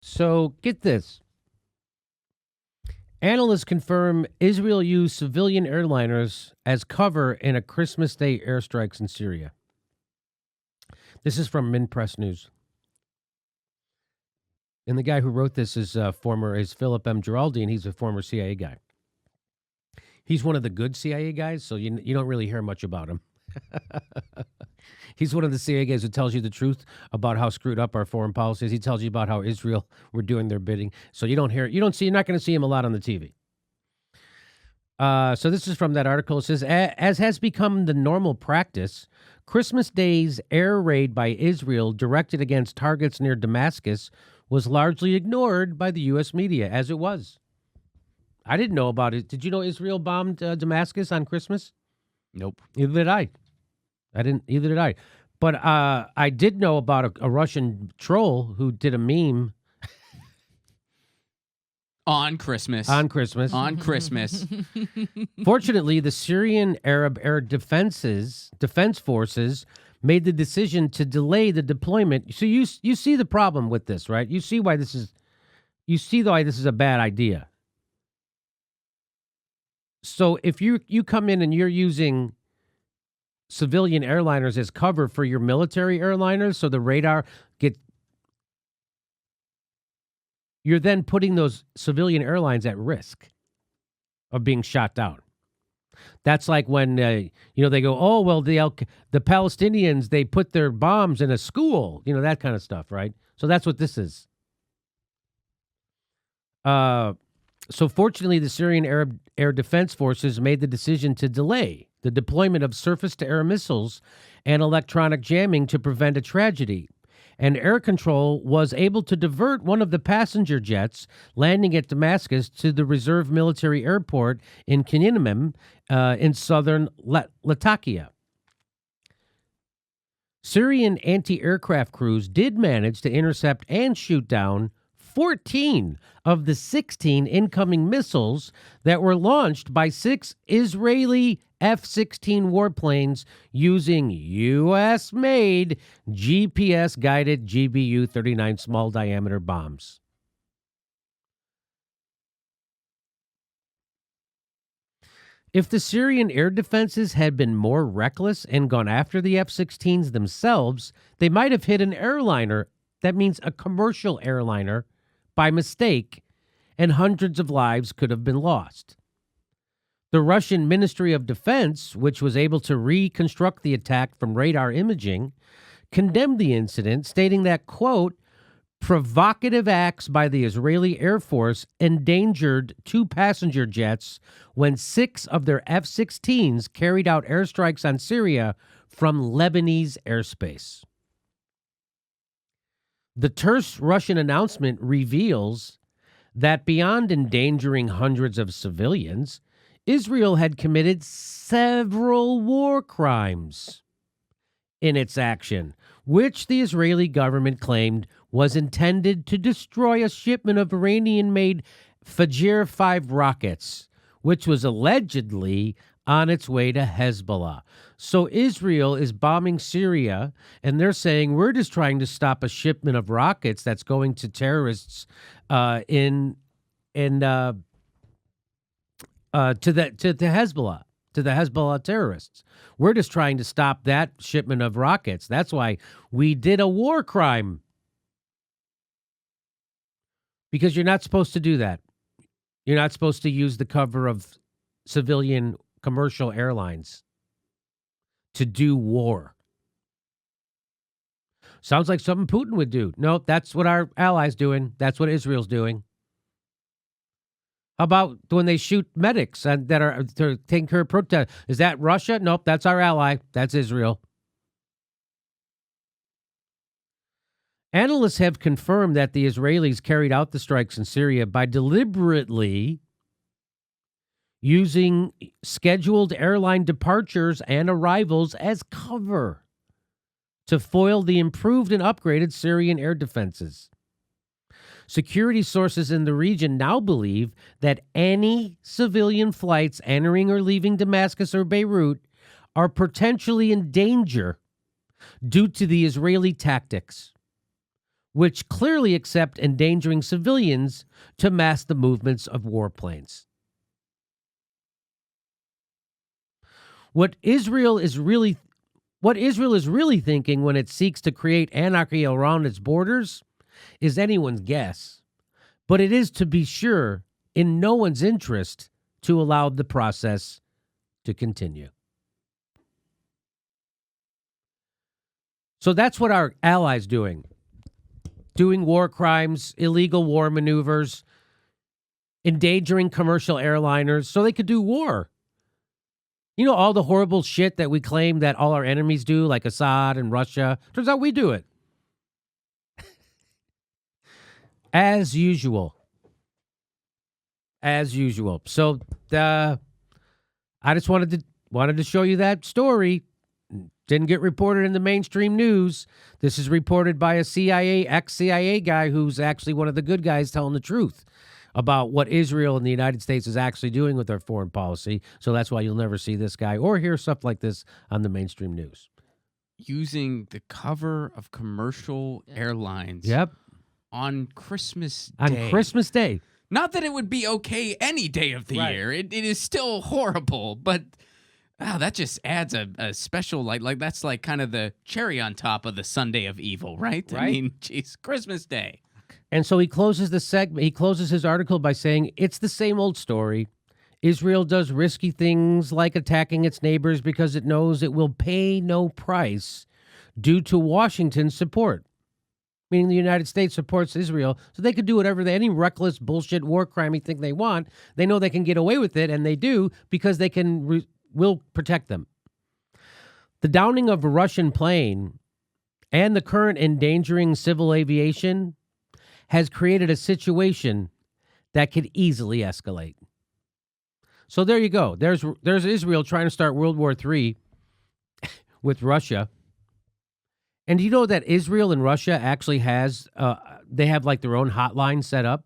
So get this. Analysts confirm Israel used civilian airliners as cover in a Christmas Day airstrikes in Syria. This is from Minpress News. And the guy who wrote this is Philip M. Geraldine. He's a former CIA guy. He's one of the good CIA guys, so you don't really hear much about him. He's one of the CIA guys who tells you the truth about how screwed up our foreign policy is. He tells you about how Israel were doing their bidding. So you're not going to see him a lot on the TV. So this is from that article. It says, as has become the normal practice, Christmas Day's air raid by Israel directed against targets near Damascus was largely ignored by the U.S. media, as it was. I didn't know about it. Did you know Israel bombed Damascus on Christmas? Nope. Either did I. Either did I. But I did know about a Russian troll who did a meme on Christmas. Fortunately, the Syrian Arab Air Defense Forces made the decision to delay the deployment. So you see the problem with this, right? You see why this is a bad idea. So if you come in and you're using civilian airliners as cover for your military airliners, so the radar you're then putting those civilian airlines at risk of being shot down. That's like when they go, oh well, the Palestinians, they put their bombs in a school, that kind of stuff, right? So that's what this is. So fortunately, the Syrian Arab Air Defense Forces made the decision to delay the deployment of surface-to-air missiles and electronic jamming to prevent a tragedy. And air control was able to divert one of the passenger jets landing at Damascus to the reserve military airport in Kinimim in southern Latakia. Syrian anti-aircraft crews did manage to intercept and shoot down 14 of the 16 incoming missiles that were launched by 6 Israeli F-16 warplanes using U.S.-made GPS-guided GBU-39 small-diameter bombs. If the Syrian air defenses had been more reckless and gone after the F-16s themselves, they might have hit an airliner, that means a commercial airliner, by mistake, and hundreds of lives could have been lost. The Russian Ministry of Defense, which was able to reconstruct the attack from radar imaging, condemned the incident, stating that, quote, provocative acts by the Israeli Air Force endangered 2 passenger jets when 6 of their F-16s carried out airstrikes on Syria from Lebanese airspace. The terse Russian announcement reveals that beyond endangering hundreds of civilians, Israel had committed several war crimes in its action, which the Israeli government claimed was intended to destroy a shipment of Iranian-made Fajr-5 rockets, which was allegedly on its way to Hezbollah. So Israel is bombing Syria, and they're saying, we're just trying to stop a shipment of rockets that's going to terrorists to the Hezbollah, to the Hezbollah terrorists. We're just trying to stop that shipment of rockets. That's why we did a war crime. Because you're not supposed to do that. You're not supposed to use the cover of civilian commercial airlines to do war. Sounds like something Putin would do. No, that's what our allies doing. That's what Israel's doing. How about when they shoot medics that are taking care of protest? Is that Russia? Nope, that's our ally. That's Israel. Analysts have confirmed that the Israelis carried out the strikes in Syria by deliberately using scheduled airline departures and arrivals as cover to foil the improved and upgraded Syrian air defenses. Security sources in the region now believe that any civilian flights entering or leaving Damascus or Beirut are potentially in danger due to the Israeli tactics. which clearly accept endangering civilians to mask the movements of warplanes. What Israel is really thinking when it seeks to create anarchy around its borders is anyone's guess. But it is, to be sure, in no one's interest to allow the process to continue. So that's what our allies doing war crimes, illegal war maneuvers, endangering commercial airliners so they could do war. You know, all the horrible shit that we claim that all our enemies do, like Assad and Russia. Turns out we do it. As usual. So I just wanted to show you that story. Didn't get reported in the mainstream news. This is reported by a ex-CIA guy who's actually one of the good guys telling the truth about what Israel and the United States is actually doing with their foreign policy. So that's why you'll never see this guy or hear stuff like this on the mainstream news. Using the cover of commercial airlines. Yep. On Christmas Day. On Christmas Day. Not that it would be okay any day of the year. It is still horrible, but that just adds a special, like that's like kind of the cherry on top of the Sunday of evil, right? I mean, geez, Christmas Day. And so he closes the segment. He closes his article by saying, it's the same old story. Israel does risky things like attacking its neighbors because it knows it will pay no price due to Washington's support. Meaning the United States supports Israel, so they could do whatever, any reckless bullshit war crime you think they want. They know they can get away with it, and they do because they will protect them. The downing of a Russian plane and the current endangering civil aviation has created a situation that could easily escalate. So there you go. There's Israel trying to start World War III with Russia. And do you know that Israel and Russia actually they have like their own hotline set up?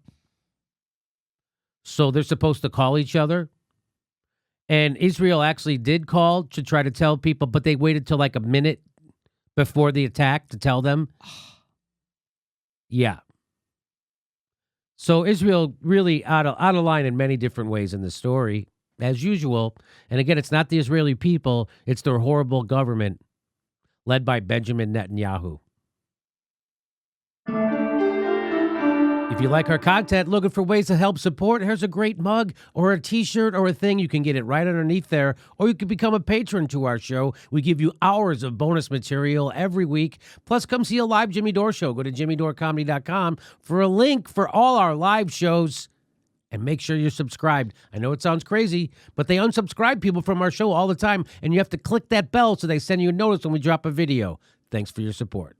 So they're supposed to call each other. And Israel actually did call to try to tell people, but they waited till like a minute before the attack to tell them. Yeah. So Israel really out of line in many different ways in the story, as usual. And again, it's not the Israeli people, it's their horrible government led by Benjamin Netanyahu. If you like our content, looking for ways to help support, here's a great mug or a t-shirt or a thing. You can get it right underneath there, or you can become a patron to our show. We give you hours of bonus material every week. Plus, come see a live Jimmy Dore show. Go to jimmydorecomedy.com for a link for all our live shows. And make sure you're subscribed. I know it sounds crazy, but they unsubscribe people from our show all the time, and you have to click that bell so they send you a notice when we drop a video. Thanks for your support.